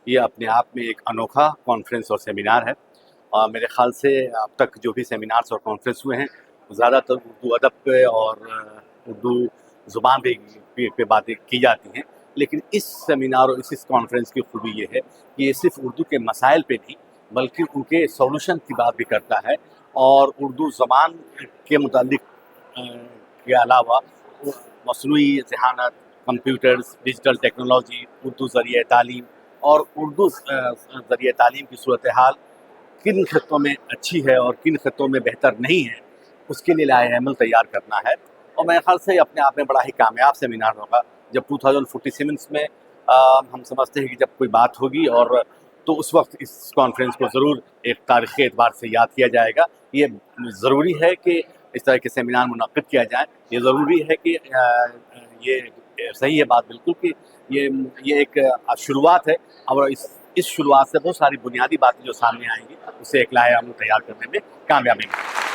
یہ اپنے آپ میں ایک انوکھا کانفرنس اور سیمینار ہے، اور میرے خیال سے اب تک جو بھی سیمینارز اور کانفرنس ہوئے ہیں زیادہ تر اردو ادب پہ اور اردو زبان پہ باتیں کی جاتی ہیں، لیکن اس سیمینار اور اس کانفرنس کی خوبی یہ ہے کہ یہ صرف اردو کے مسائل پہ نہیں بلکہ ان کے سولوشن کی بات بھی کرتا ہے، اور اردو زبان کے متعلق کے علاوہ مصنوعی ذہانت، کمپیوٹرز، ڈیجیٹل ٹیکنالوجی، اردو ذریعہ تعلیم اور اردو ذریعہ تعلیم کی صورتحال کن خطوں میں اچھی ہے اور کن خطوں میں بہتر نہیں ہے، اس کے لیے لائحہ عمل تیار کرنا ہے۔ اور میرے خیال سے یہ اپنے آپ میں بڑا ہی کامیاب سیمینار ہوگا۔ جب 2047 میں ہم سمجھتے ہیں کہ جب کوئی بات ہوگی اور تو اس وقت اس کانفرنس کو ضرور ایک تاریخی اعتبار سے یاد کیا جائے گا۔ یہ ضروری ہے کہ اس طرح کے سیمینار منعقد کیا جائیں، یہ ضروری ہے کہ یہ صحیح ہے بات بالکل کہ یہ ایک شروعات ہے، اور اس شروعات سے بہت ساری بنیادی باتیں جو سامنے آئیں گی اسے ایک لائحہ عمل تیار کرنے میں کامیابی ملے گی۔